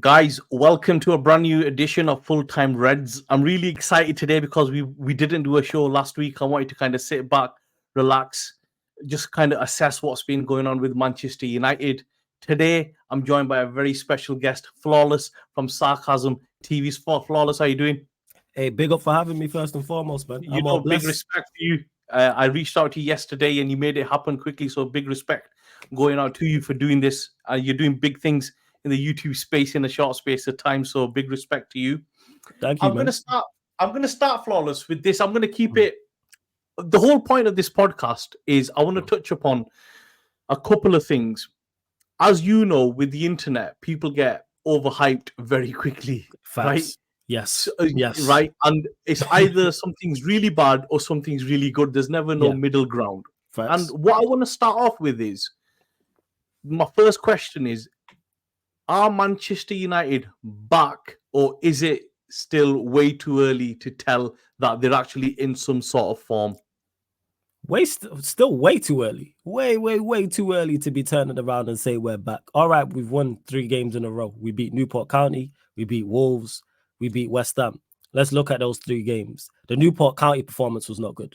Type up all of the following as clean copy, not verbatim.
Guys, welcome to a brand new edition of Full Time Reds. I'm really excited today because we didn't do a show last week. I wanted to kind of sit back, relax, just kind of assess what's been going on with Manchester United. Today, I'm joined by a very special guest, Flawless from Sarcasm TV. Flawless, how you doing? Hey, big up for having me first and foremost, man. You know, big respect for you. I reached out to you yesterday and you made it happen quickly. So big respect going out to you for doing this. You're doing big things in the YouTube space in a short space of time. So big respect to you. Thank you, man. I'm gonna start Flawless with this. I'm gonna keep it. The whole point of this podcast is I want to touch upon a couple of things. As you know, with the internet, people get overhyped very quickly. Facts. Right? Yes. Right. And it's either something's really bad or something's really good. There's never no middle ground. Facts. And what I want to start off with is my first question is, are Manchester United back, or is it still way too early to tell that they're actually in some sort of form? Still way too early. Way too early to be turning around and say we're back. All right, we've won 3 games in a row. We beat Newport County, we beat Wolves, we beat West Ham. Let's look at those 3 games. The Newport County performance was not good.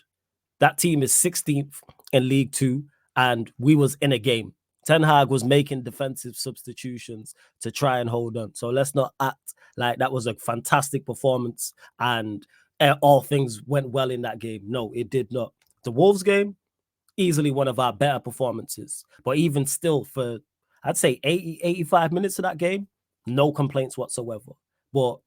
That team is 16th in League 2, and we was in a game. Ten Hag was making defensive substitutions to try and hold on. So let's not act like that was a fantastic performance and all things went well in that game. No, it did not. The Wolves game, easily one of our better performances. But even still, for, I'd say 80, 85 minutes of that game, no complaints whatsoever. But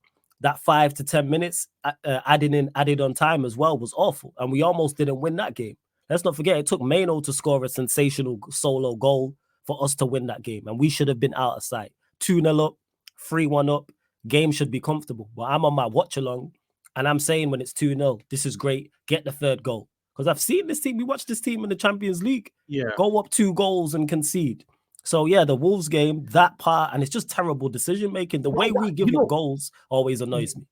that 5 to 10 minutes added on time as well was awful. And we almost didn't win that game. Let's not forget, it took Maino to score a sensational solo goal for us to win that game. And we should have been out of sight. 2-0 up, 3-1 up. Game should be comfortable. But I'm on my watch along and I'm saying when it's 2-0, this is great. Get the 3rd goal. Because I've seen this team. We watched this team in the Champions League. Yeah. Go up 2 goals and concede. So, yeah, the Wolves game, that part, and it's just terrible decision-making. The way we give up goals always annoys me.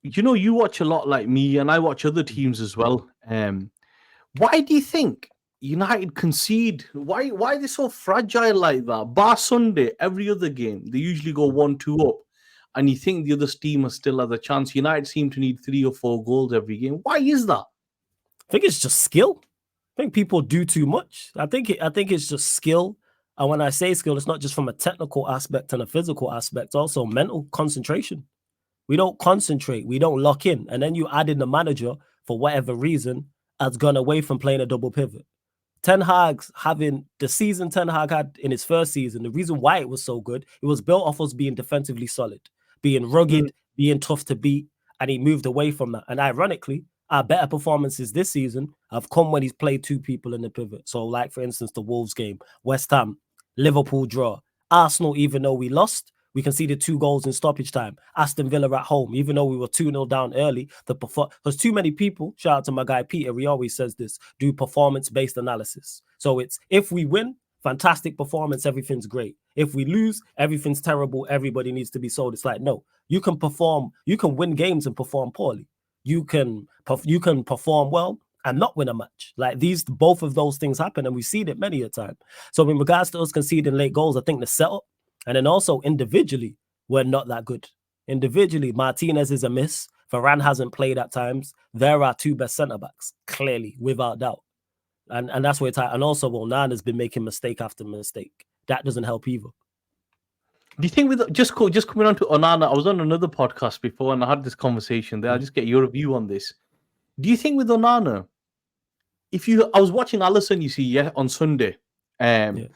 You know, you watch a lot like me, and I watch other teams as well. Why do you think United concede? Why are they so fragile like that? Bar Sunday, every other game, they usually go 1-2 up. And you think the other team still has a chance. United seem to need 3 or 4 goals every game. Why is that? I think it's just skill. I think people do too much. I think it's just skill. And when I say skill, it's not just from a technical aspect and a physical aspect, also mental concentration. We don't concentrate. We don't lock in. And then you add in the manager, for whatever reason, has gone away from playing a double pivot. Ten Hag's having the season Ten Hag had in his first season, the reason why it was so good, it was built off us being defensively solid, being rugged, being tough to beat, and he moved away from that. And ironically, our better performances this season have come when he's played 2 people in the pivot. So, like, for instance, the Wolves game, West Ham, Liverpool draw. Arsenal, even though we lost, we conceded 2 goals in stoppage time. Aston Villa at home, even though we were 2-0 down early, because too many people, shout out to my guy Peter, he always says this, do performance-based analysis. So it's, if we win, fantastic performance, everything's great. If we lose, everything's terrible, everybody needs to be sold. It's like, no, you can win games and perform poorly. You can perform well and not win a match. Like both of those things happen, and we've seen it many a time. So in regards to us conceding late goals, I think the setup, and then also individually, we're not that good. Individually, Martinez is a miss. Varane hasn't played at times. They're our 2 best centre-backs, clearly, without doubt. And that's where it's at. And also, Onana's been making mistake after mistake. That doesn't help either. Do you think with just coming on to Onana, I was on another podcast before and I had this conversation there. I'll just get your view on this. Do you think with Onana, I was watching Alisson, you see, on Sunday, and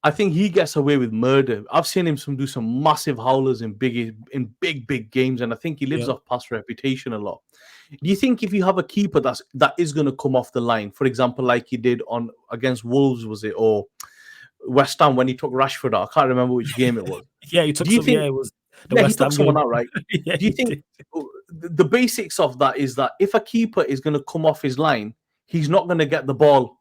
I think he gets away with murder. I've seen him do some massive howlers in big games, and I think he lives off past reputation a lot. Do you think if you have a keeper that is going to come off the line, for example, like he did against Wolves, was it, or West Ham when he took Rashford out? I can't remember which game it was. He took it was the West Ham he took someone game. out, right? Do you think the basics of that is that if a keeper is going to come off his line, he's not going to get the ball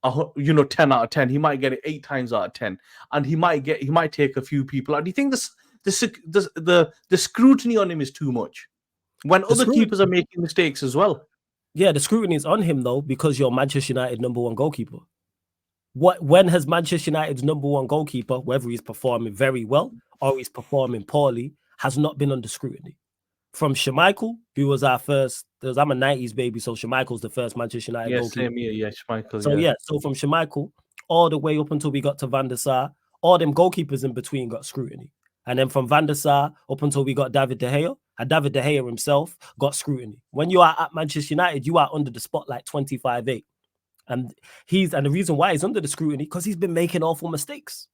10 out of 10. He might get it 8 times out of 10, and he might take a few people out. Do you think the scrutiny on him is too much when other keepers are making mistakes as well? Yeah, the scrutiny is on him though, because you're Manchester United #1 goalkeeper. when has Manchester United's number one goalkeeper, whether he's performing very well or he's performing poorly, has not been under scrutiny? From Schmeichel, who was our first, I'm a 90s baby, so Schmeichel's the first Manchester United Yeah, goalkeeper. same here. Yeah, Schmeichel. So so from Schmeichel all the way up until we got to Van der Sar, all them goalkeepers in between got scrutiny. And then from Van der Sar up until we got David De Gea, and David De Gea himself got scrutiny. When you are at Manchester United, you are under the spotlight 25-8. And the reason why he's under the scrutiny, because he's been making awful mistakes.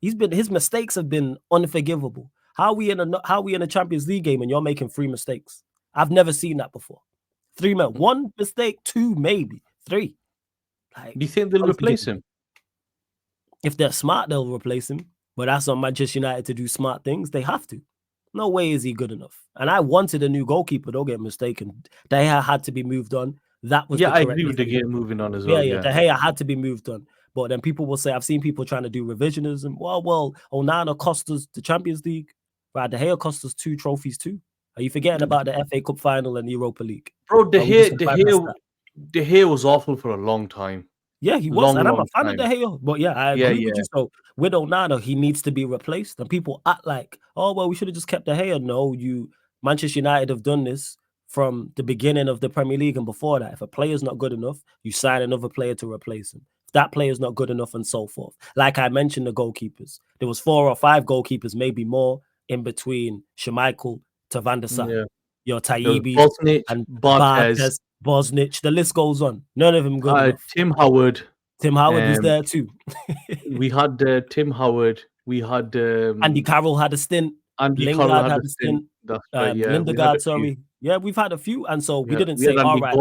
His mistakes have been unforgivable. How are we in a Champions League game and you're making 3 mistakes? I've never seen that before. 3 men, 1 mistake, 2 maybe, 3. Do you think they'll replace him? If they're smart, they'll replace him. But that's on Manchester United to do smart things. They have to. No way is he good enough. And I wanted a new goalkeeper. Don't get mistaken. De Gea had to be moved on. That was I agree with De Gea moving on as well. De Gea had to be moved on. But then people will say, I've seen people trying to do revisionism. Well, Onana cost us the Champions League. Right, De Gea cost us 2 trophies too. Are you forgetting about the FA Cup final and the Europa League? Bro, De Gea was awful for a long time. Yeah, he was. And I'm a fan of De Gea. But yeah, I agree with you. So with Onana, he needs to be replaced. And people act like, oh, well, we should have just kept De Gea. No, Manchester United have done this from the beginning of the Premier League and before that. If a player's not good enough, you sign another player to replace him. If that player's not good enough and so forth. Like I mentioned, the goalkeepers. There was 4 or 5 goalkeepers, maybe more, in between Schmeichel to Van der Sar. Yeah. Your Taibbi and Barthez, Bosnich. The list goes on. None of them good enough. Tim Howard. Tim Howard was there too. We had Tim Howard. We had Andy Carroll had a stint. Lingard had a stint. That's right, yeah. Lindegaard, sorry. Yeah, we've had a few. And so we didn't say, all right.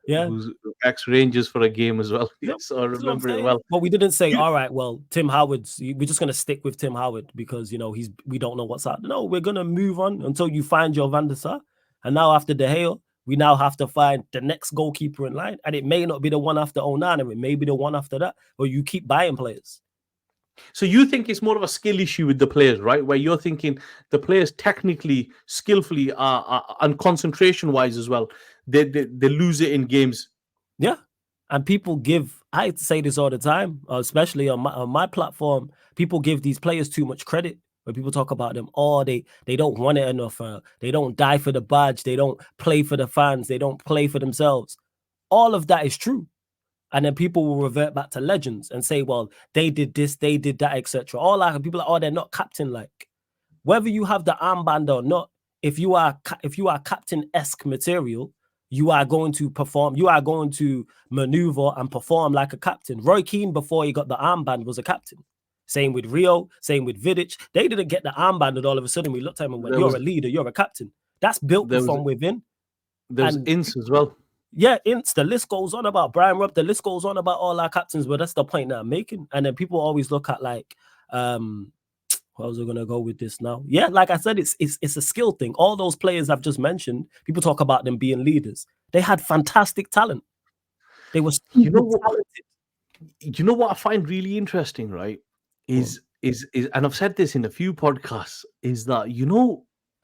Yeah. Who's ex-Rangers for a game as well. Yes, I remember it well. But we didn't say, all right, well, Tim Howard's, we're just going to stick with Tim Howard because, we don't know what's up. No, we're going to move on until you find your Van der Sar. And now after De Gea, we now have to find the next goalkeeper in line. And it may not be the one after Onana. It may be the one after that. Or you keep buying players. So you think it's more of a skill issue with the players, right? Where you're thinking the players technically, skillfully, and concentration-wise as well, they lose it in games. Yeah. And people I say this all the time, especially on my platform, people give these players too much credit. When people talk about them, they don't want it enough. They don't die for the badge. They don't play for the fans. They don't play for themselves. All of that is true. And then people will revert back to legends and say, well, they did this, they did that, etc. All like people are, they're not captain-like. Whether you have the armband or not, if you are captain-esque material, you are going to perform, you are going to maneuver and perform like a captain. Roy Keane, before he got the armband, was a captain. Same with Rio, same with Vidic. They didn't get the armband and all of a sudden we looked at him and went, you're a leader, you're a captain. That's built from within. There's Ince as well. Yeah, Ince, the list goes on about Brian Rupp, the list goes on about all our captains, but that's the point that I'm making. And then people always look at like, how was I gonna go with this now? Yeah, like I said, it's a skill thing. All those players I've just mentioned, people talk about them being leaders. They had fantastic talent. They were talented. You know what I find really interesting, right? Is and I've said this in a few podcasts, is that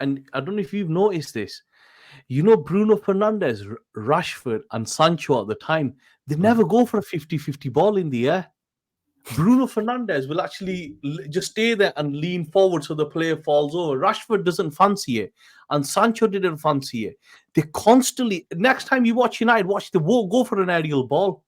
and I don't know if you've noticed this. Bruno Fernandes, Rashford, and Sancho at the time, they never go for a 50-50 ball in the air. Bruno Fernandes will actually just stay there and lean forward so the player falls over. Rashford doesn't fancy it, and Sancho didn't fancy it. They constantly, next time you watch United, go for an aerial ball.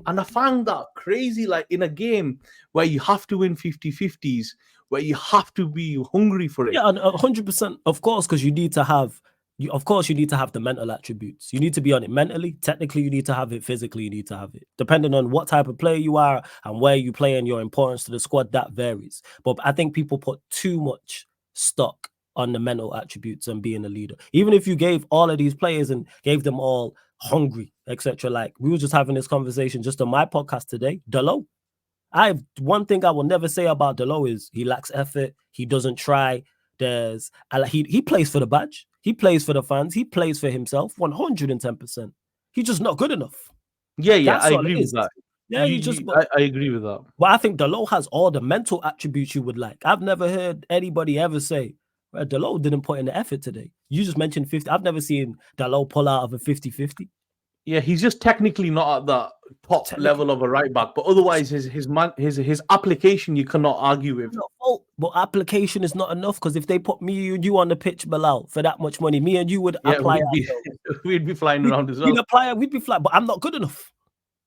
And I found that crazy, like in a game where you have to win 50-50s, where you have to be hungry for it. Yeah, and 100%, of course, because you need to have the mental attributes. You need to be on it mentally. Technically, you need to have it. Physically, you need to have it. Depending on what type of player you are and where you play and your importance to the squad, that varies. But I think people put too much stock on the mental attributes and being a leader. Even if you gave all of these players and gave them all hungry, etc. Like we were just having this conversation just on my podcast today. Dalot. One thing I will never say about Dalot is he lacks effort. He doesn't try. He plays for the badge. He plays for the fans. He plays for himself 110%. He's just not good enough. Yeah, I agree with that. Yeah, I agree with that. But I think Dalot has all the mental attributes you would like. I've never heard anybody ever say, Dalot didn't put in the effort today. You just mentioned 50. I've never seen Dalot pull out of a 50-50. Yeah, he's just technically not at the top level of a right back, but otherwise his application you cannot argue with. Not fault, but application is not enough because if they put me and you on the pitch, Bilal, for that much money, me and you would Yeah, apply we'd be flying around as well. We'd be flying, but I'm not good enough.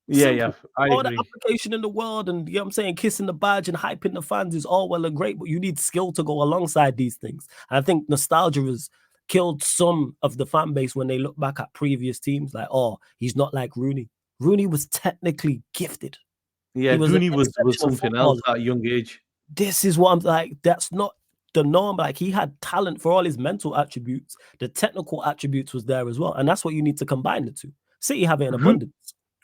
Yeah, Simple. I all agree. the application in the world and you know what I'm saying, kissing the badge and hyping the fans is all well and great, but you need skill to go alongside these things. And I think nostalgia has killed some of the fan base when they look back at previous teams, like, oh, he's not like Rooney. Rooney was technically gifted. Yeah, Rooney was something else at a young age. This is what I'm like, that's not the norm. Like, he had talent for all his mental attributes. The technical attributes was there as well. And that's what you need to combine the two. City have it in abundance.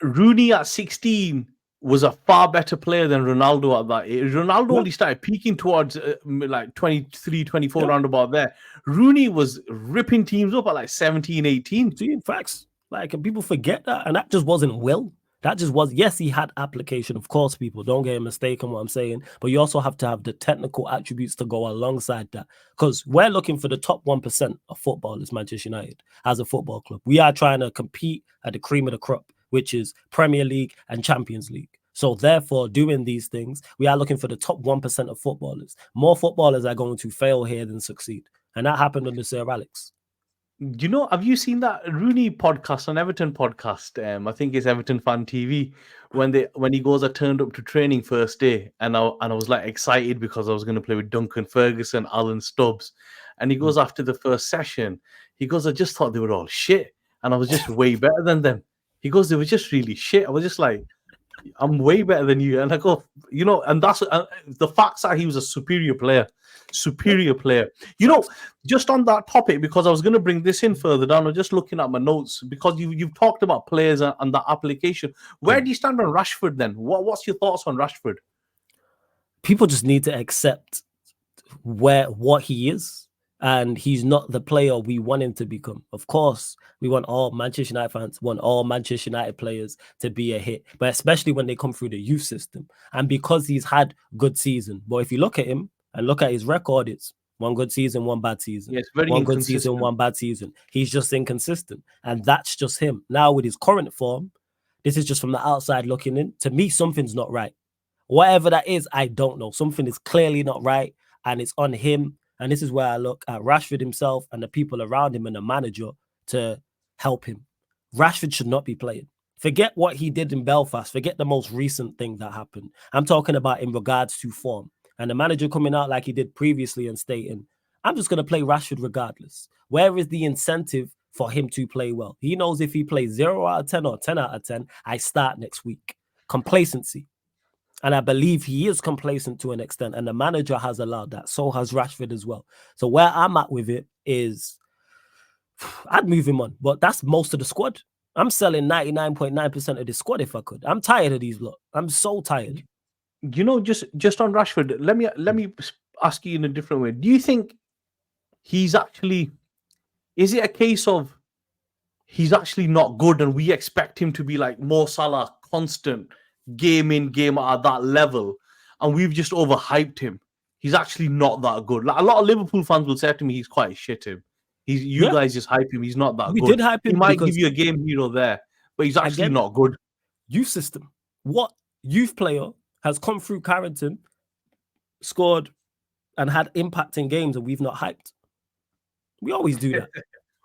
Rooney at 16 was a far better player than Ronaldo at that age. Ronaldo only started peaking towards like 23, 24, roundabout there. Rooney was ripping teams up at like 17, 18. See, in facts, like, and people forget that. And that just wasn't will. That just was, yes, he had application. Of course, people don't get mistaken what I'm saying, but you also have to have the technical attributes to go alongside that. Because we're looking for the top 1% of football as Manchester United, as a football club. We are trying to compete at the cream of the crop, which is Premier League and Champions League. So therefore, doing these things, we are looking for the top 1% of footballers. More footballers are going to fail here than succeed. And that happened under Sir Alex. You know, have you seen that Rooney podcast on Everton podcast? I think it's Everton Fan TV. When he goes, I turned up to training first day, and I was like excited because I was going to play with Duncan Ferguson, Alan Stubbs, and he goes after the first session. He goes, I just thought they were all shit, and I was just way better than them. He goes, they were just really shit. I was just like, I'm way better than you. And I go, you know, and that's the facts are he was a superior player. You know, just on that topic, because I was going to bring this in further down, I'm just looking at my notes, because you've talked about players and the application. Where do you stand on Rashford then? What's your thoughts on Rashford? People just need to accept what he is. And he's not the player we want him to become. Of course, we want all Manchester United fans, want all Manchester United players to be a hit, but especially when they come through the youth system. And because he's had good season, but if you look at him and look at his record, it's one good season, one bad season. Yes, very one good season, one bad season. He's just inconsistent. And that's just him. Now with his current form, this is just from the outside looking in. To me, something's not right. Whatever that is, I don't know. Something is clearly not right, and it's on him. And this is where I look at Rashford himself and the people around him and the manager to help him. Rashford should not be playing. Forget what he did in Belfast. Forget the most recent thing that happened. I'm talking about in regards to form. And the manager coming out like he did previously and stating, I'm just going to play Rashford regardless. Where is the incentive for him to play well? He knows if he plays 0 out of 10 or 10 out of 10, I start next week. Complacency. And I believe he is complacent to an extent. And the manager has allowed that. So has Rashford as well. So where I'm at with it is, I'd move him on. But that's most of the squad. I'm selling 99.9% of the squad if I could. I'm tired of these lot. I'm so tired. You know, just on Rashford, let me ask you in a different way. Do you think is it a case of he's actually not good and we expect him to be like Mo Salah, constant, game in, game out at that level, and we've just overhyped him? He's actually not that good. Like, a lot of Liverpool fans will say to me, he's quite shit him. You guys just hype him. He's not that good. We did hype him. He might give you a game hero there, but he's actually not good. Youth system. What youth player has come through Carrington, scored, and had impact in games, and we've not hyped? We always do that.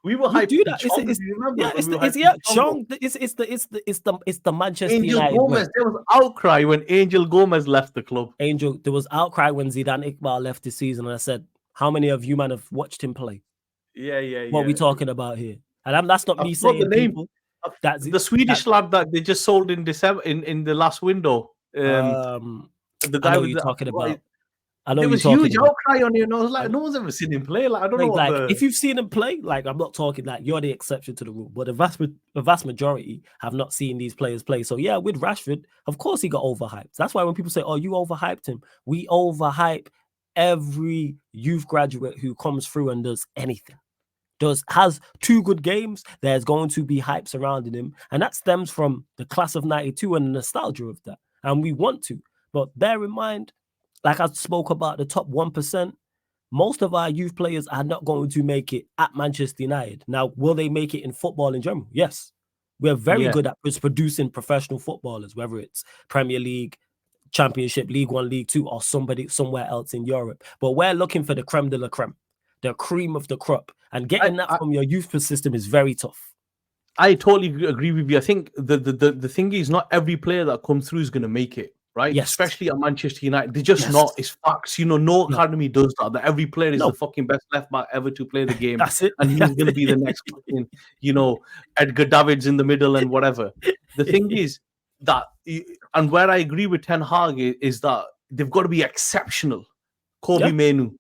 We will hype do that. Chong. It's the Manchester Angel United Gomez. way. There was outcry when Angel Gomez left the club. There was outcry when Zidane Iqbal left this season, and I said, "How many of you man have watched him play?" What are we talking about here? And that's not me saying the name. That's the Swedish lad that they just sold in December in the last window. The guy you're talking about. I know there was huge outcry on him. I was like, no one's ever seen him play. Like, I don't know. Like, if you've seen him play, like, I'm not talking like you're the exception to the rule, but the vast majority have not seen these players play. So yeah, with Rashford, of course he got overhyped. That's why when people say, "Oh, you overhyped him," we overhype every youth graduate who comes through and does anything. Has 2 good games, there's going to be hype surrounding him. And that stems from the class of 92 and the nostalgia of that. And we want to. But bear in mind, like I spoke about the top 1%, most of our youth players are not going to make it at Manchester United. Now, will they make it in football in general? Yes. We're very good at producing professional footballers, whether it's Premier League, Championship, League One, League Two, or somebody somewhere else in Europe. But we're looking for the creme de la creme, the cream of the crop. And getting that from your youth system is very tough. I totally agree with you. I think the thing is, not every player that comes through is going to make it, right? Yes. Especially at Manchester United. They're just not. It's facts. You know, no academy does that. That every player is the fucking best left back ever to play the game. That's it. And he's going to be the next fucking, you know, Edgar Davids in the middle and whatever. The thing is that, and where I agree with Ten Hag is that they've got to be exceptional. Kobe Manu,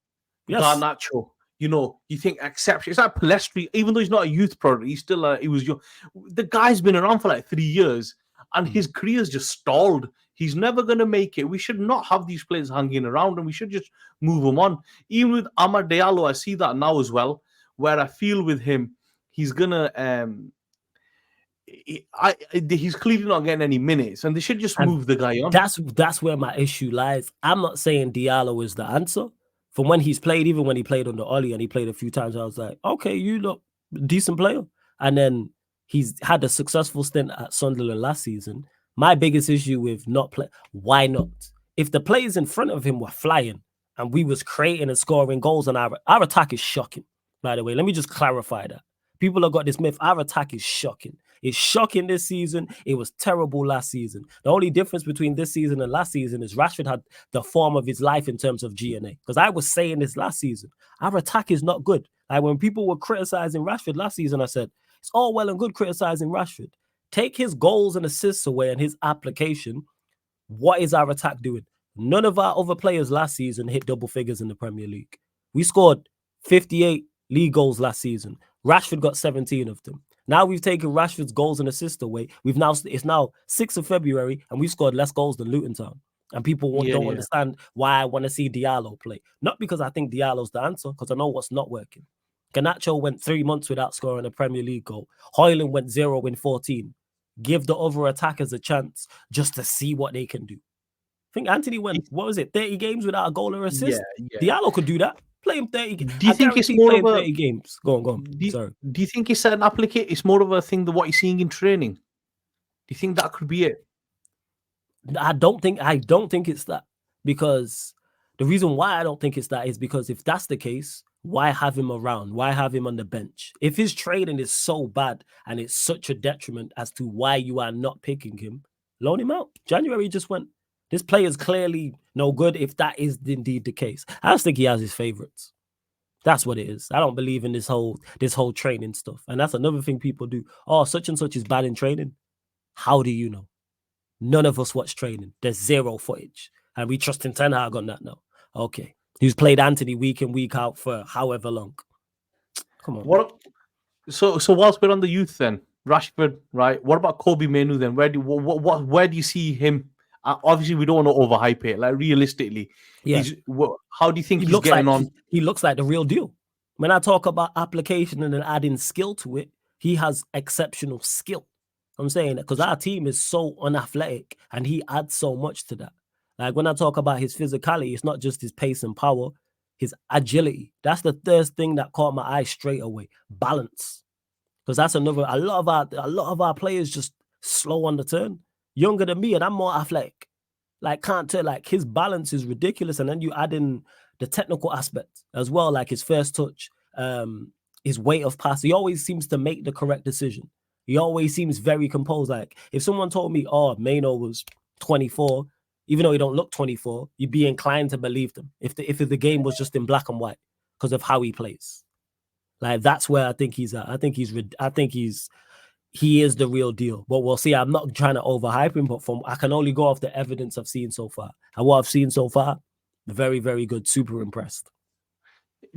Garnacho. You know, you think exception. It's like Palestri, even though he's not a youth product, he's still he was young. The guy's been around for like 3 years, and his career's just stalled. He's never going to make it. We should not have these players hanging around, and we should just move them on. Even with Amad Diallo, I see that now as well, where I feel with him, he's gonna he's clearly not getting any minutes, and they should just move the guy on. That's where my issue lies. I'm not saying Diallo is the answer. From when he's played, even when he played under Oli and he played a few times, I was like, okay, you look decent player. And then he's had a successful stint at Sunderland last season. My biggest issue with not play, why not? If the players in front of him were flying and we was creating and scoring goals, and our attack is shocking, by the way. Let me just clarify that. People have got this myth. Our attack is shocking. It's shocking this season. It was terrible last season. The only difference between this season and last season is Rashford had the form of his life in terms of GNA. Because I was saying this last season. Our attack is not good. Like when people were criticizing Rashford last season, I said, it's all well and good criticizing Rashford. Take his goals and assists away and his application. What is our attack doing? None of our other players last season hit double figures in the Premier League. We scored 58 league goals last season. Rashford got 17 of them. Now we've taken Rashford's goals and assists away. It's now 6th of February and we've scored less goals than Luton Town. And people don't understand why I want to see Diallo play. Not because I think Diallo's the answer, because I know what's not working. Garnacho went 3 months without scoring a Premier League goal. Hoyland went 0 in 14. Give the other attackers a chance just to see what they can do. I think Anthony went, 30 games without a goal or assist? Diallo could do that. Play him 30 games. Do you think it's more of a 30 games? Go on. Sorry. Do you think it's an applicate? It's more of a thing than what you're seeing in training. Do you think that could be it? I don't think it's that, because the reason why I don't think it's that is because if that's the case, why have him around? Why have him on the bench? If his trading is so bad and it's such a detriment as to why you are not picking him, loan him out. January just went. This player is clearly no good if that is indeed the case. I just think he has his favorites. That's what it is. I don't believe in this whole training stuff. And that's another thing people do. Oh, such and such is bad in training. How do you know? None of us watch training. There's zero footage. And we trust in Ten Hag on that now. Okay. He's played Anthony week in, week out for however long. Come on. So whilst we're on the youth then, Rashford, right? What about Kobe Manu then? Where do you see him? Obviously, we don't want to overhype it. Like realistically, how do you think he's getting on? He looks like the real deal. When I talk about application and then adding skill to it, he has exceptional skill. I'm saying that because our team is so unathletic and he adds so much to that. Like when I talk about his physicality, it's not just his pace and power, his agility. That's the third thing that caught my eye straight away. Balance. Because that's another, a lot of our players just slow on the turn. Younger than me, and I'm more athletic. Like, can't tell, like, his balance is ridiculous. And then you add in the technical aspect as well, like his first touch, his weight of pass. He always seems to make the correct decision. He always seems very composed. Like, if someone told me, oh, Mano was 24, even though he don't look 24, you'd be inclined to believe them if the game was just in black and white because of how he plays. Like, that's where I think he's at. I think he is the real deal. But we'll see. I'm not trying to overhype him, but I can only go off the evidence I've seen so far. And what I've seen so far, very, very good. Super impressed.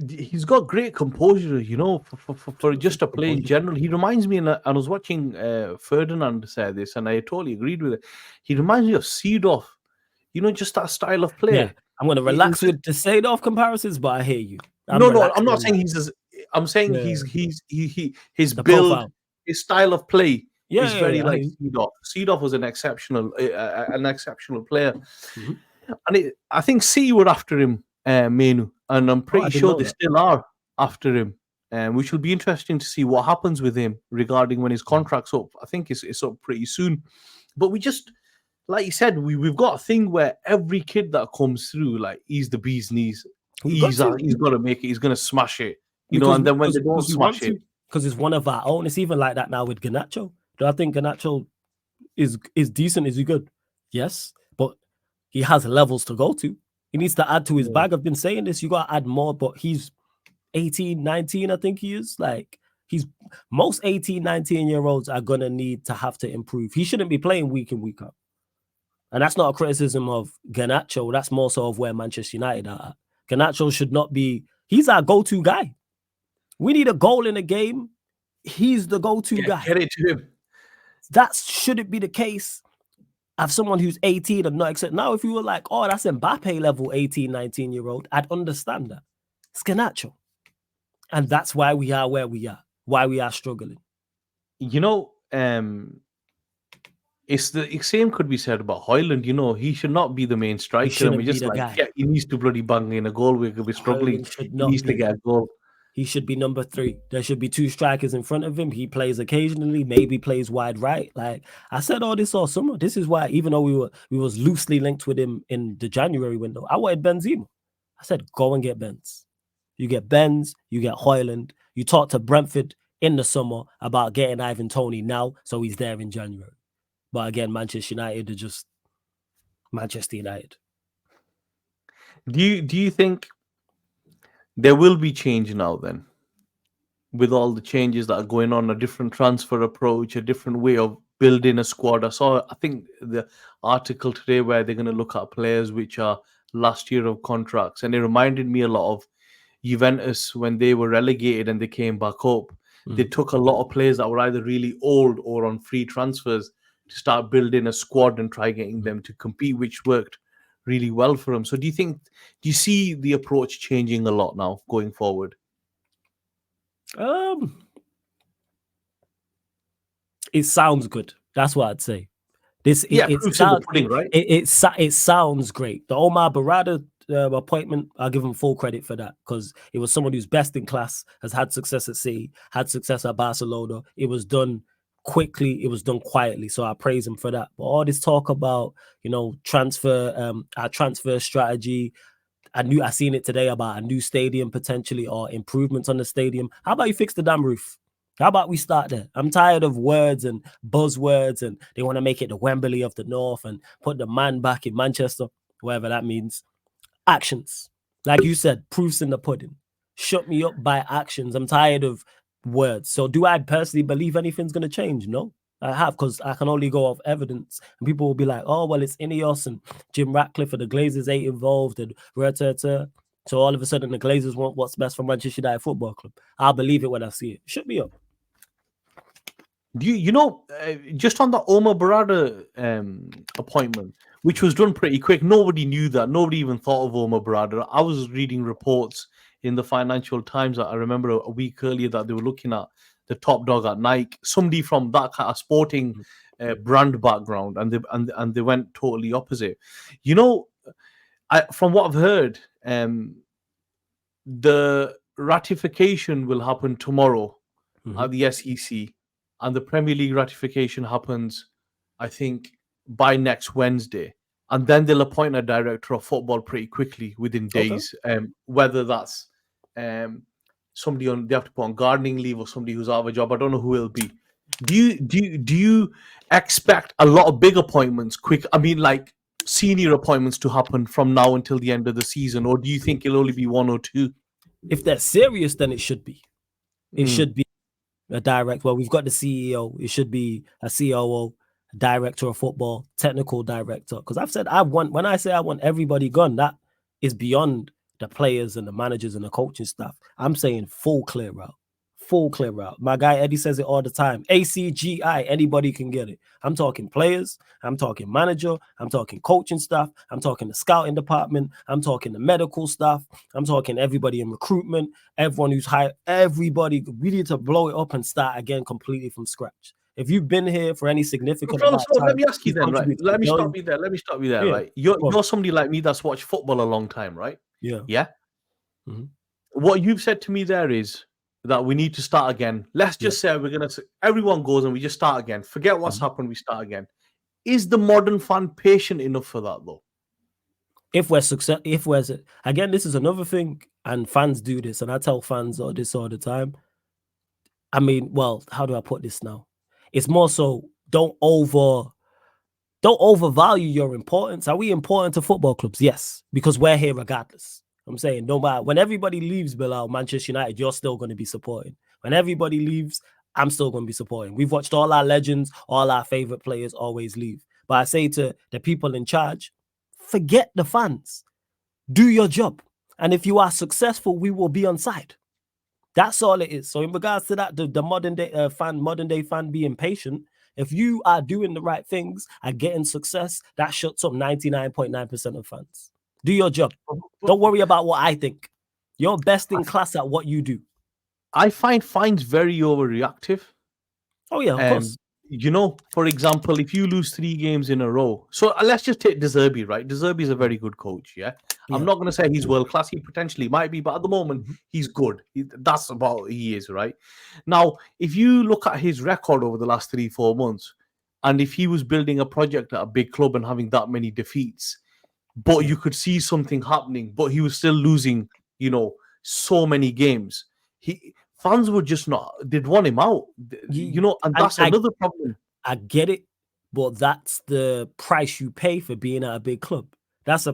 He's got great composure, you know, for just a play in general. He reminds me, and I was watching Ferdinand say this, and I totally agreed with it. He reminds me of Seedorf, you know, just that style of play. Yeah, I'm going to relax with the Seedorf comparisons, but I hear you. I'm not saying I'm saying his build, profile. His style of play is very like Seedorf. Seedorf was an exceptional player, and I think City were after him, Manu, and I'm pretty sure they still are after him. which will be interesting to see what happens with him regarding when his contract's up. I think it's up pretty soon. But we just, like you said, we've got a thing where every kid that comes through, like, he's the bee's knees. He's got to make it. He's going to smash it. And then when they don't smash it, because it's one of our own. It's even like that now with Garnacho. Do I think Garnacho is decent? Is he good? Yes, but he has levels to go to. He needs to add to his bag. I've been saying this. You got to add more, but he's 18, 19, I think he is. Like, most 18, 19-year-olds are going to need to have to improve. He shouldn't be playing week in, week out. And that's not a criticism of Garnacho. That's more so of where Manchester United are at. Garnacho should not be, he's our go-to guy. We need a goal in a game. He's the go-to guy. Get it to him. That shouldn't be the case of someone who's 18 and not accept. Now, if you were like, oh, that's Mbappe level 18, 19-year-old, I'd understand that. It's Garnacho. And that's why we are where we are, why we are struggling. It's the same could be said about Højlund. He should not be the main striker. He needs to bloody bang in a goal. We're going to be struggling. He needs to get a goal. He should be number 3. There should be 2 strikers in front of him. He plays occasionally, maybe plays wide right. Like I said all this all summer. This is why, even though we was loosely linked with him in the January window, I wanted Benzema. I said, go and get Benz. You get Benz, you get Højlund. You talk to Brentford in the summer about getting Ivan Toney now, so he's there in January. But again, Manchester United are just Manchester United. Do you think there will be change now then? With all the changes that are going on, a different transfer approach, a different way of building a squad. I think the article today where they're going to look at players which are last year of contracts. And it reminded me a lot of Juventus when they were relegated and they came back up. They took a lot of players that were either really old or on free transfers to start building a squad and try getting them to compete, which worked really well for them. So do you see the approach changing a lot now going forward? It sounds good. That's what I'd say. It sounds great. The Omar Barada appointment, I'll give him full credit for that, because it was someone who's best in class, has had success at City, had success at Barcelona. It was done quickly, it was done quietly, so I praise him for that. But all this talk about our transfer strategy, I seen it today about a new stadium potentially or improvements on the stadium. How about you fix the damn roof? How about we start there? I'm tired of words and buzzwords, and they want to make it the Wembley of the North and put the man back in Manchester, whatever that means. Actions. Like you said, proofs in the pudding. Shut me up by actions. I'm tired of words. So do I personally believe anything's going to change? No, I have, because I can only go off evidence. And people will be like, oh, well, it's Ineos and Jim Ratcliffe and the Glazers ain't involved and so all of a sudden the Glazers want what's best for Manchester United Football Club. I'll believe it when I see it. Shut me up. Do just on the Omar Barada appointment, which was done pretty quick, nobody knew that. Nobody even thought of Omar Barada. I was reading reports in the Financial Times that I remember a week earlier that they were looking at the top dog at Nike, somebody from that kind of sporting brand background, and they went totally opposite. From what I've heard, the ratification will happen tomorrow at the SEC, and the Premier League ratification happens, I think, by next Wednesday. And then they'll appoint a director of football pretty quickly within days. Okay. Whether that's somebody they have to put on gardening leave or somebody who's out of a job, I don't know who it'll be. Do you expect a lot of big appointments quick? I mean, like senior appointments to happen from now until the end of the season, or do you think it'll only be 1 or 2? If they're serious, then it should be. It should be a direct. Well, we've got the CEO. It should be a COO, director of football, technical director. Because I've said when I say I want everybody gone, that is beyond the players and the managers and the coaching staff. I'm saying full clear out. Full clear out. My guy Eddie says it all the time. ACGI, anybody can get it. I'm talking players, I'm talking manager, I'm talking coaching staff, I'm talking the scouting department, I'm talking the medical staff, I'm talking everybody in recruitment, everyone who's hired, everybody. We need to blow it up and start again completely from scratch. If you've been here for any significant time, let me ask you then, right? Let me stop you there, right? You're somebody like me that's watched football a long time, right? Yeah. Yeah. Mm-hmm. What you've said to me there is that we need to start again. Let's just say everyone goes and we just start again. Forget what's happened, we start again. Is the modern fan patient enough for that though? If we're again, this is another thing, and fans do this, and I tell fans this all the time. I mean, well, how do I put this now? It's more so don't overvalue your importance. Are we important to football clubs? Yes, because we're here regardless. I'm saying no matter when everybody leaves, Bilal, Manchester United, you're still going to be supporting. When everybody leaves, I'm still going to be supporting. We've watched all our legends, all our favorite players always leave. But I say to the people in charge, forget the fans. Do your job. And if you are successful, we will be on side. That's all it is. So in regards to that, the modern day fan being patient, if you are doing the right things and getting success, that shuts up 99.9% of fans. Do your job. Don't worry about what I think. You're best in class at what you do. I find fans very overreactive. Oh yeah, of course. You know, for example, if you lose 3 games in a row, so let's just take De Zerbi, right? De Zerbi is a very good coach, yeah? I'm not going to say he's world class. He potentially might be, but at the moment, he's good. That's about he is, right? Now, if you look at his record over the last 3-4 months, and if he was building a project at a big club and having that many defeats, but you could see something happening, but he was still losing, you know, so many games. Fans were just they'd want him out, you know, and that's another problem. I get it, but that's the price you pay for being at a big club. That's the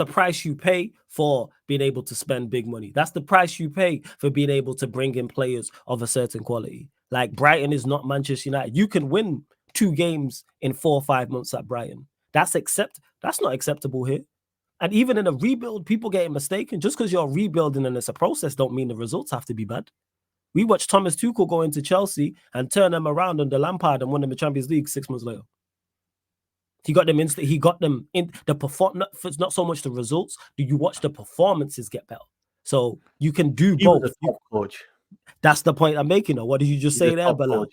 price you pay for being able to spend big money. That's the price you pay for being able to bring in players of a certain quality. Like Brighton is not Manchester United. You can win 2 games in 4 or 5 months at Brighton. That's not acceptable here. And even in a rebuild, people getting mistaken. Just because you're rebuilding and it's a process, don't mean the results have to be bad. We watched Thomas Tuchel go into Chelsea and turn them around under Lampard and win them the Champions League 6 months later. He got them in the performance. It's not so much the results. Do you watch the performances get better? So you can do both. Was a top coach. That's the point I'm making. What did you just say there, Bilal?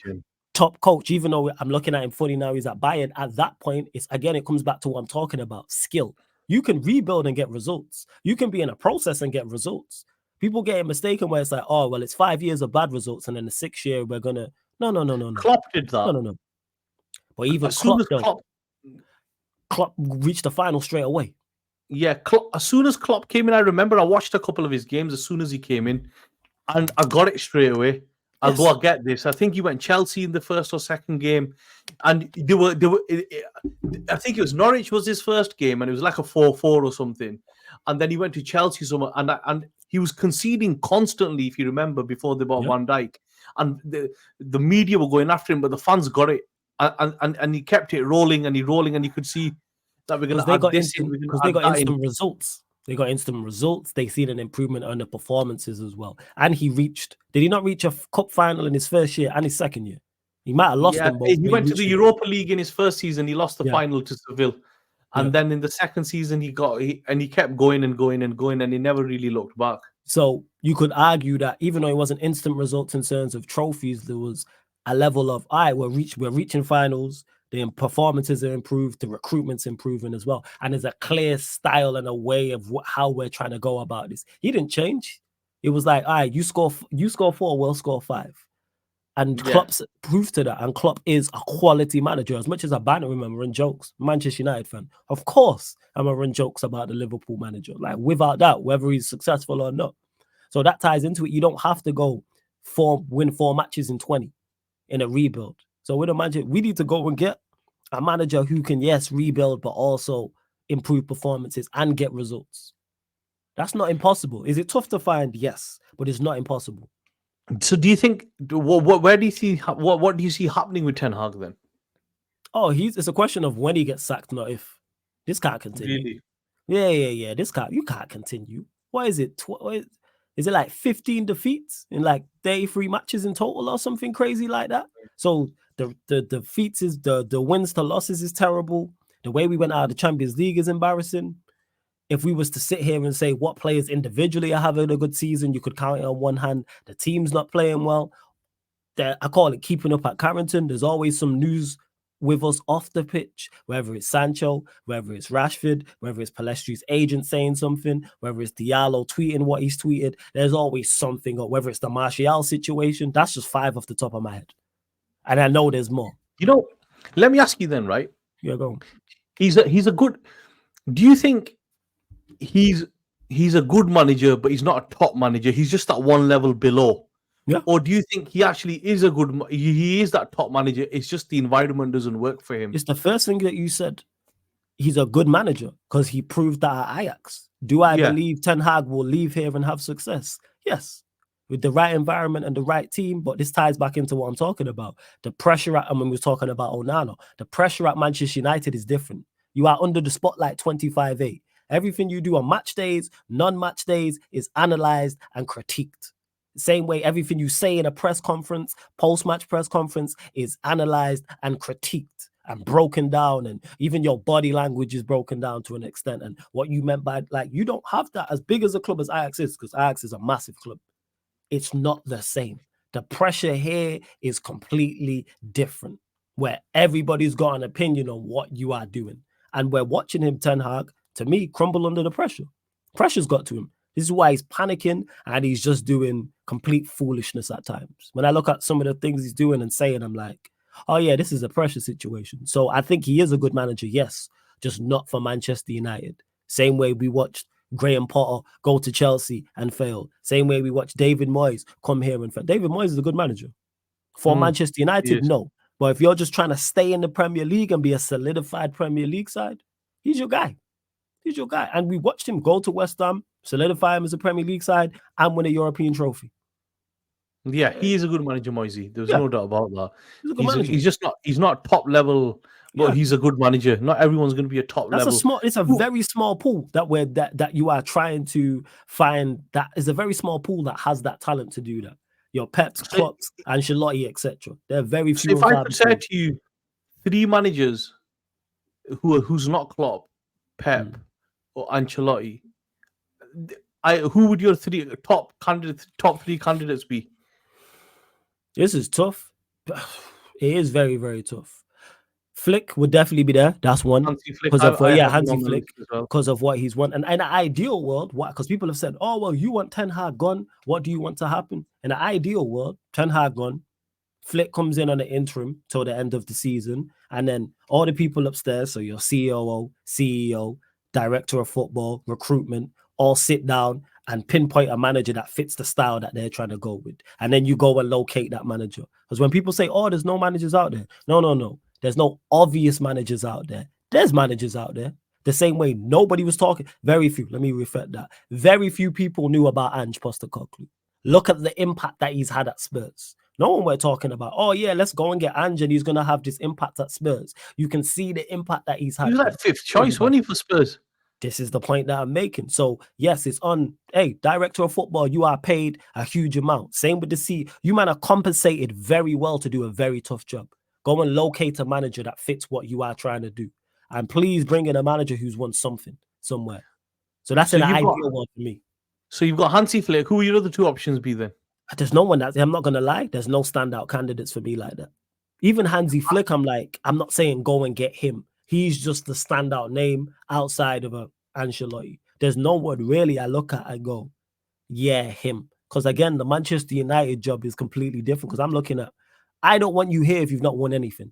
Top coach, even though I'm looking at him funny now, he's at Bayern. At that point, it comes back to what I'm talking about, skill. You can rebuild and get results. You can be in a process and get results. People getting mistaken where it's like, oh, well, it's 5 years of bad results, and then the 6th year we're gonna no. Klopp did that. No. But even Klopp reached the final straight away. Yeah, as soon as Klopp came in, I remember I watched a couple of his games as soon as he came in, and I got it straight away. I get this. I think he went Chelsea in the first or second game, and they were. I think it was Norwich was his first game, and it was like a 4-4 or something. And then he went to Chelsea somewhere, and he was conceding constantly, if you remember, before they bought Van Dijk. And the media were going after him, but the fans got it, and he kept it rolling, and you could see that we're going to add this in. Because they got instant results. They got instant results. They seen an improvement on the performances as well. And did he not reach a cup final in his first year and his second year? He might have lost them both. He went to the Europa League in his first season. He lost the final to Seville. And then in the second season, he kept going and going and going, and he never really looked back. So you could argue that even though it wasn't instant results in terms of trophies, there was a level of, we're reaching finals. The performances are improved, the recruitment's improving as well. And there's a clear style and a way of how we're trying to go about this. He didn't change. It was like, you score 4, we'll score 5. And Klopp's proof to that. And Klopp is a quality manager. As much as I banter him and run jokes, Manchester United fan, of course, I'm going to run jokes about the Liverpool manager. Like, without doubt, whether he's successful or not. So that ties into it. You don't have to go win 4 matches in 20 in a rebuild. So with a manager, we need to go and get a manager who can, rebuild, but also improve performances and get results. That's not impossible. Is it tough to find? Yes, but it's not impossible. So do you think, where do you see, what do you see happening with Ten Hag then? Oh, it's a question of when he gets sacked, not if. This can't continue. Really? Yeah. You can't continue. What is it? Is it like 15 defeats in like 33 matches in total or something crazy like that? So the defeats is the wins to losses is terrible. The way we went out of the Champions League is embarrassing. If we was to sit here and say what players individually are having a good season, you could count it on one hand. The team's not playing well. I call it keeping up at Carrington. There's always some news with us off the pitch, whether it's Sancho, whether it's Rashford, whether it's Palestri's agent saying something, whether it's Diallo tweeting what he's tweeted, there's always something, or whether it's the Martial situation. That's just 5 off the top of my head. And I know there's more. You know, let me ask you then, right? Yeah, go on. He's a good. Do you think he's a good manager, but he's not a top manager? He's just that one level below. Yeah. Or do you think he actually is a good? He is that top manager. It's just the environment doesn't work for him. It's the first thing that you said. He's a good manager because he proved that at Ajax. Do I believe Ten Hag will leave here and have success? Yes. With the right environment and the right team, but this ties back into what I'm talking about. The pressure at, and when we're talking about Onana, the pressure at Manchester United is different. You are under the spotlight 25/8. Everything you do on match days, non-match days is analysed and critiqued. Same way everything you say in a press conference, post-match press conference is analysed and critiqued and broken down, and even your body language is broken down to an extent. And what you meant by, like, you don't have that as big as a club as Ajax is, because Ajax is a massive club. It's not the same. The pressure here is completely different, where everybody's got an opinion on what you are doing. And we're watching him, Ten Hag, to me, crumble under the pressure. Pressure's got to him. This is why he's panicking and he's just doing complete foolishness at times. When I look at some of the things he's doing and saying, I'm like, oh yeah, this is a pressure situation. So I think he is a good manager, yes, just not for Manchester United. Same way we watched Graham Potter go to Chelsea and fail. Same way we watched David Moyes come here and fail. David Moyes is a good manager. For Manchester United, no. But if you're just trying to stay in the Premier League and be a solidified Premier League side, he's your guy. He's your guy. And we watched him go to West Ham, solidify him as a Premier League side, and win a European trophy. Yeah, he is a good manager, Moisey. There's no doubt about that. He's a good manager. He's just not. He's not top level, but he's a good manager. Not everyone's going to be a top level. It's a very small pool that you are trying to find. That is a very small pool that has that talent to do that. Your Peps, Klopps, Ancelotti, etc. They're very few. So if I could say to you, 3 managers who's not Klopp, Pep, or Ancelotti, who would your top 3 candidates be? This is tough. It is very, very tough. Flick would definitely be there. That's one. Because of Hansi Flick, because of what he's won. And in an ideal world, because people have said, oh, well, you want Ten Hag gone. What do you want to happen? In an ideal world, Ten Hag gone. Flick comes in on the interim till the end of the season. And then all the people upstairs, so your COO, CEO, director of football, recruitment, all sit down and pinpoint a manager that fits the style that they're trying to go with. And then you go and locate that manager. Because when people say, oh, there's no managers out there. No. There's no obvious managers out there. There's managers out there. The same way nobody was talking. Very few. Let me reflect that. Very few people knew about Ange Postecoglou. Look at the impact that he's had at Spurs. No one were talking about, oh yeah, let's go and get Ange and he's going to have this impact at Spurs. You can see the impact that he's had. He was like 5th choice, wasn't he, for Spurs? This is the point that I'm making. So yes, it's on, hey, director of football, you are paid a huge amount. Same with the C. You man are compensated very well to do a very tough job. Go and locate a manager that fits what you are trying to do. And please bring in a manager who's won something somewhere. So that's an ideal one for me. So you've got Hansi Flick. Who will your other 2 options be then? There's no one that, I'm not going to lie, there's no standout candidates for me like that. Even Hansi Flick, I'm not saying go and get him. He's just the standout name outside of Ancelotti. There's no one really I look at and go, yeah, him. Because again, the Manchester United job is completely different. Because I'm looking at, I don't want you here if you've not won anything.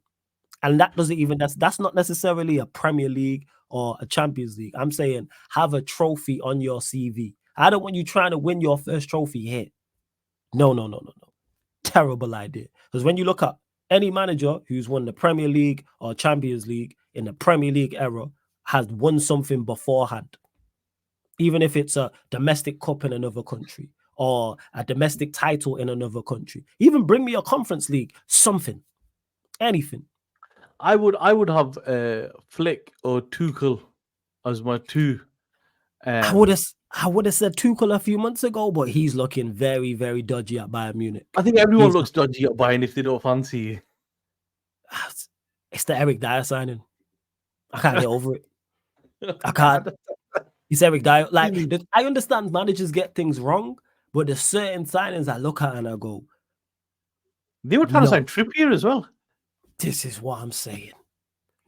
And that doesn't even, that's not necessarily a Premier League or a Champions League. I'm saying have a trophy on your CV. I don't want you trying to win your first trophy here. No. Terrible idea. Because when you look at any manager who's won the Premier League or Champions League in the Premier League era has won something beforehand. Even if it's a domestic cup in another country or a domestic title in another country. Even bring me a Conference League, something, anything. I would have Flick or Tuchel as my 2. I would have said Tuchel a few months ago, but he's looking very, very dodgy at Bayern Munich. I think everyone looks dodgy at Bayern if they don't fancy you. It's the Eric Dyer signing. I can't get over it. I can't. It's Eric Dyer. Like, I understand managers get things wrong, but there's certain signings I look at and I go, they were trying to sign Trippier as well. This is what I'm saying.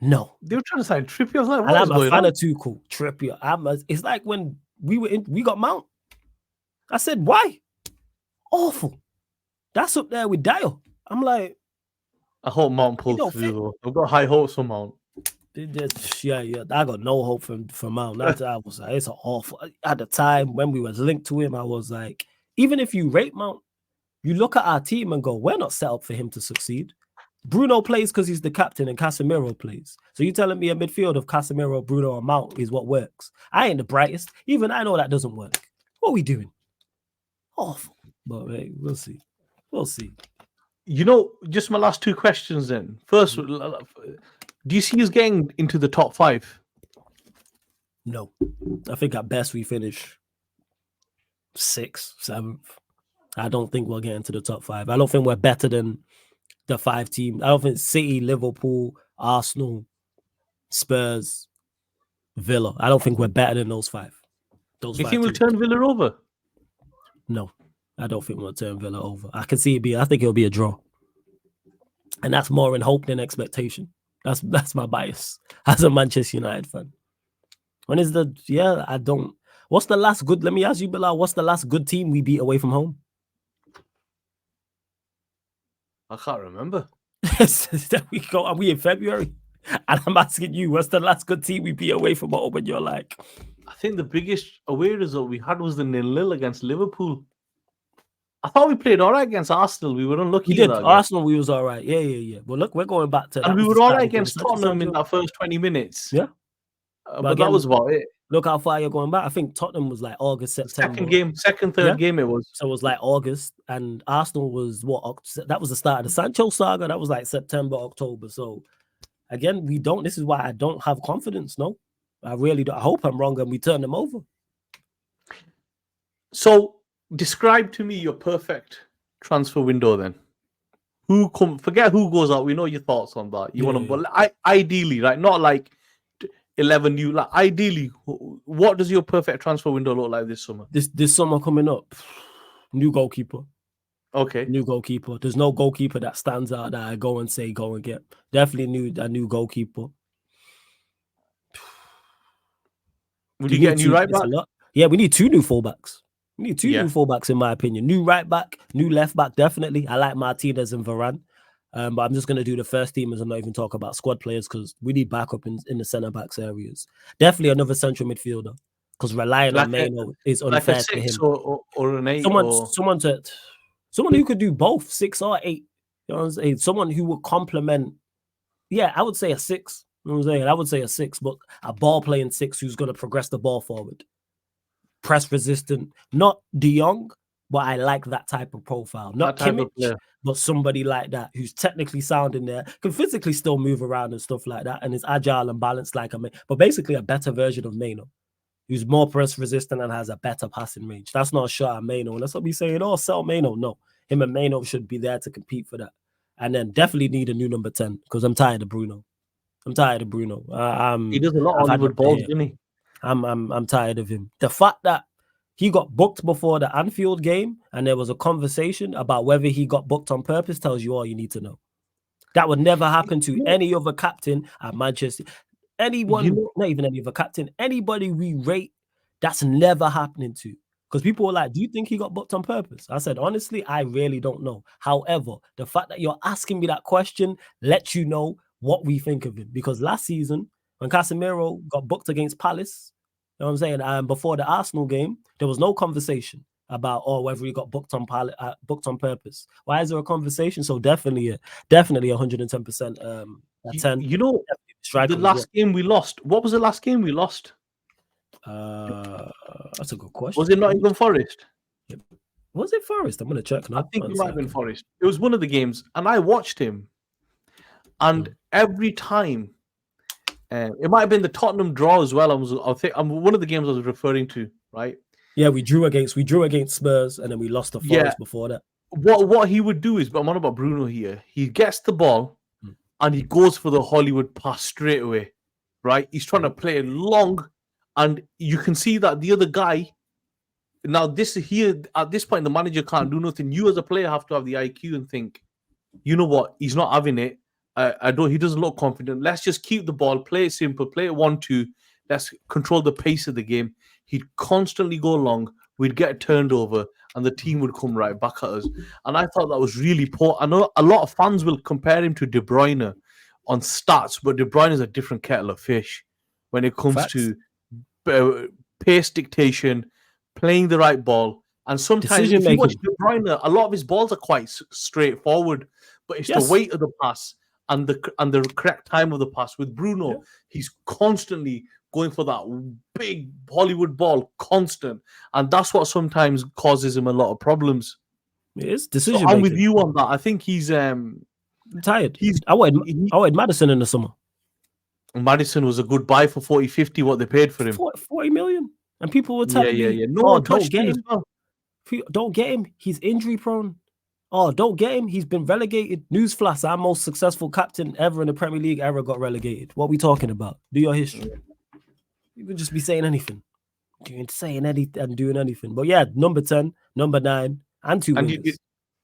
No. They were trying to sign Trippier. I was like, And what is I'm a going fan on? of Tuchel, Trippier. It's like when we got Mount. I said, why? Awful. That's up there with Dyer. I'm like, I hope Mount he pulls don't through, fit. though. I've got high hopes for Mount. Yeah. I got no hope for Mount. I was like, it's awful. At the time when we was linked to him, I was like, even if you rate Mount, you look at our team and go, we're not set up for him to succeed. Bruno plays because he's the captain and Casemiro plays. So you telling me a midfield of Casemiro, Bruno, and Mount is what works? I ain't the brightest. Even I know that doesn't work. What are we doing? Awful. But hey, we'll see. We'll see. You know, just my last two questions then. First, do you see us getting into the top 5? No. I think at best we finish 6th, 7th. I don't think we'll get into the top 5. I don't think we're better than the 5 teams. I don't think City, Liverpool, Arsenal, Spurs, Villa. I don't think we're better than those 5. Do you think we'll turn Villa over? No, I don't think we'll turn Villa over. I can see I think it'll be a draw. And that's more in hope than expectation. That's my bias as a Manchester United fan. What's the last good, let me ask you, Bilal, what's the last good team we beat away from home? I can't remember. Are we in February? And I'm asking you, what's the last good team we beat away from home? And you're like, I think the biggest away result we had was the 0-0 against Liverpool. I thought we played all right against Arsenal. We were unlucky. We did. Arsenal, we was all right. Yeah. But look, we're going back to. And we were all right against Tottenham in that first 20 minutes. Yeah. But again, that was about it. Look how far you're going back. I think Tottenham was like August, September. Third game it was. So it was like August, and Arsenal was that was the start of the Sancho saga. That was like September, October. So again, this is why I don't have confidence. No, I really don't. I hope I'm wrong and we turn them over. So describe to me your perfect transfer window then. Forget who goes out. We know your thoughts on that. You want to, ideally, right? Not like 11 new. Like ideally, what does your perfect transfer window look like this summer? This summer coming up, new goalkeeper. Okay, new goalkeeper. There's no goalkeeper that stands out that I go and get. Definitely a new goalkeeper. Would you get a new right back? Yeah, we need 2 new fullbacks. We need 2 new fullbacks, in my opinion. New right back, new left back, definitely. I like Martinez and Varane. But I'm just going to do the first teamers and not even talk about squad players because we need backup in the centre-backs areas. Definitely another central midfielder because relying on Maino is unfair to him. Or an 8. Someone who could do both, 6 or 8. You know what I'm saying? Someone who would complement. Yeah, I would say a 6. You know what I'm saying? I would say a 6, but a ball-playing 6 who's going to progress the ball forward. Press resistant. Not De Jong, but I like that type of profile. Not Kimmich, but somebody like that who's technically sound in there, can physically still move around and stuff like that, and is agile and balanced like but basically a better version of Maino, who's more press resistant and has a better passing range. That's not a shot at Maino. And that's what we saying, sell Maino. No, him and Maino should be there to compete for that. And then definitely need a new number 10 because I'm tired of Bruno. He does a lot of Hollywood balls, doesn't he? I'm tired of him. The fact that he got booked before the Anfield game and there was a conversation about whether he got booked on purpose tells you all you need to know. That would never happen to any other captain at Manchester. Anyone, not even any other captain, anybody we rate, that's never happening to. Because people were like, do you think he got booked on purpose? I said, honestly, I really don't know. However, the fact that you're asking me that question lets you know what we think of him. Because last season, when Casemiro got booked against Palace, you know what I'm saying? Before the Arsenal game, there was no conversation about whether he got booked on purpose. Why is there a conversation? So definitely 110%. 10. You know, the last game we lost. What was the last game we lost? That's a good question. Was it Nottingham Forest? Was it Forest? I'm gonna check now. I think it might have been Forest. It was one of the games, and I watched him, and every time. It might have been the Tottenham draw as well. I think one of the games I was referring to, right? Yeah, we drew against Spurs, and then we lost to Forest before that. What he would do is, but I'm on about Bruno here. He gets the ball, and he goes for the Hollywood pass straight away, right? He's trying to play it long, and you can see that the other guy. Now, at this point, the manager can't do nothing. You as a player have to have the IQ and think, you know what? He's not having it. I don't. He doesn't look confident. Let's just keep the ball, play it simple, play it 1-2. Let's control the pace of the game. He'd constantly go long. We'd get turned over, and the team would come right back at us. And I thought that was really poor. I know a lot of fans will compare him to De Bruyne on stats, but De Bruyne is a different kettle of fish when it comes Facts. to pace dictation, playing the right ball. And sometimes, if you watch De Bruyne, a lot of his balls are quite straightforward, but it's the weight of the pass and the correct time of the pass. With Bruno, he's constantly going for that big Hollywood ball, constant, and that's what sometimes causes him a lot of problems. It is decision So I'm with you on that. I think he's tired. I wanted Madison in the summer. Madison was a good buy for 40-50, what they paid for him. 40 million. And people were telling me, no one touched him as well. Don't get him. He's injury prone. Oh, don't get him. He's been relegated. Newsflash, our most successful captain ever in the Premier League era got relegated. What are we talking about? Do your history. You could just be saying anything. Saying anything and doing anything. But yeah, number 10, number 9, and 2 wingers.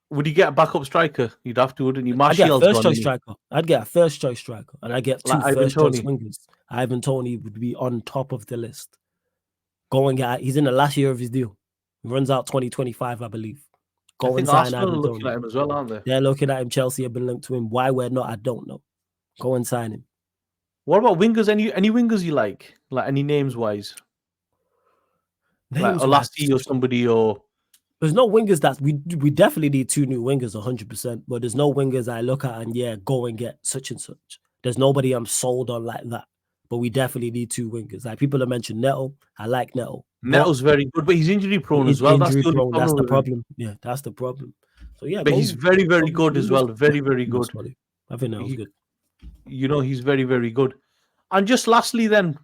Would you get a backup striker? You'd have to, wouldn't you? I'd get a first choice striker. I'd get a first choice striker. And I'd get 2 first choice wingers. Ivan Toney would be on top of the list. He's in the last year of his deal. He runs out 2025, I believe. Go and sign Arsenal are looking at him as well, aren't they? They're looking at him. Chelsea have been linked to him. Why we're not, I don't know. Go and sign him. What about wingers? Any wingers you like? Like any names wise? Like Olasti or somebody or... There's no wingers that we definitely need 2 new wingers 100%, but there's no wingers I look at and go and get such and such. There's nobody I'm sold on like that, but we definitely need 2 wingers. Like people have mentioned Neto. I like Neto. Neto's very good, but he's injury prone as well. That's the problem. Yeah, that's the problem. So yeah, but he's very, very good as well. Very, very good. I think that was good. You know, he's very, very good. And just lastly, then,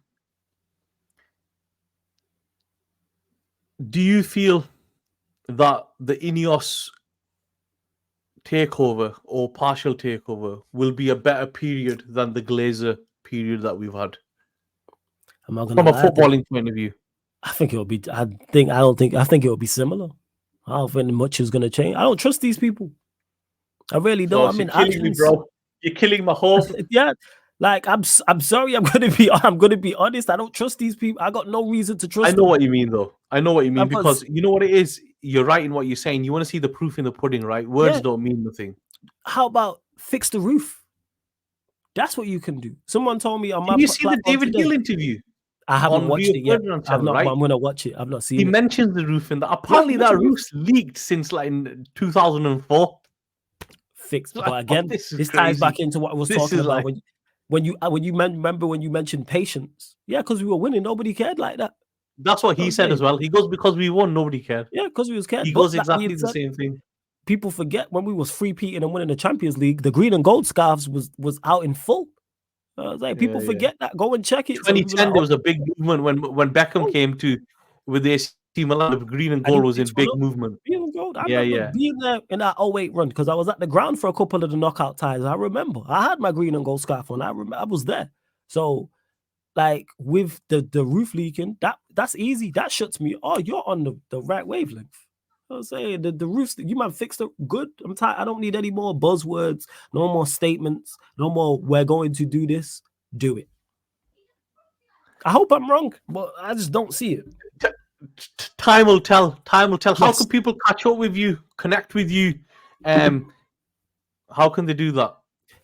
do you feel that the Ineos takeover or partial takeover will be a better period than the Glazer period that we've had? From a footballing point of view. I think it will be. I think it will be similar. I don't think much is going to change. I don't trust these people. I really don't. I mean, you're killing me, bro. You're killing my hope. Yeah, like I'm sorry. I'm gonna be honest. I don't trust these people. I got no reason to trust. I know what you mean, though. I know what you mean because you know what it is. You're right in what you're saying. You want to see the proof in the pudding, right? Words don't mean nothing. How about fix the roof? That's what you can do. Someone told me on my. Did you see the David Gill interview? I haven't watched it yet. I've not, right? I'm going to watch it. I've not seen it. He mentions the roof in that. Apparently, that roof's leaked since like in 2004. Fixed. But again, this ties back into what I was talking about. When you mentioned patience. Yeah, because we were winning. Nobody cared like that. That's what he said as well. He goes, because we won, nobody cared. Yeah, because we was cared. He goes exactly the same thing. People forget when we was three-peating and winning the Champions League, the green and gold scarves was out in full. I was like, people forget that. Go and check it. 2010, there was a big movement when Beckham came to with the AC Milan. The green and gold was in big movement. Green and gold. I remember being there in that 08 run because I was at the ground for a couple of the knockout ties. I remember. I had my green and gold scarf on. I was there. So, like with the roof leaking, that's easy. That shuts me. Oh, you're on the right wavelength. I was saying the roofs, you might fix it good. I'm tired. I don't need any more buzzwords, no more statements, no more we're going to do this. Do it. I hope I'm wrong, but I just don't see it. Time will tell. Time will tell. Yes. How can people catch up with you, connect with you? How can they do that?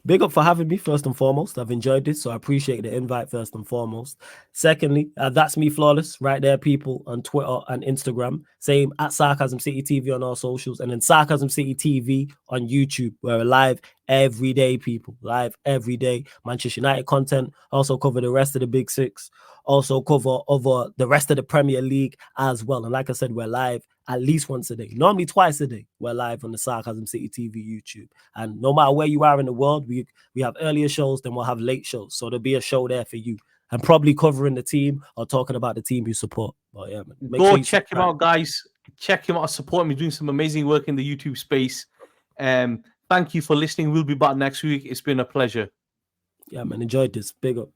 Big up for having me, first and foremost. I've enjoyed this, so I appreciate the invite, first and foremost. Secondly, that's me, Flawless, right there, people, on Twitter and Instagram. Same at Sarcasm City TV on all socials, and then Sarcasm City TV on YouTube. We're live every day, people. Live every day. Manchester United content. Also cover the rest of the Big Six. Also cover over the rest of the Premier League as well. And like I said, we're live at least once a day. Normally twice a day. We're live on the Sarcasm City TV YouTube. And no matter where you are in the world, we have earlier shows, then we'll have late shows. So there'll be a show there for you. And probably covering the team or talking about the team you support. But yeah, man. Go check him out, guys. Check him out. Support him. He's doing some amazing work in the YouTube space. Thank you for listening. We'll be back next week. It's been a pleasure. Yeah, man. Enjoyed this. Big up.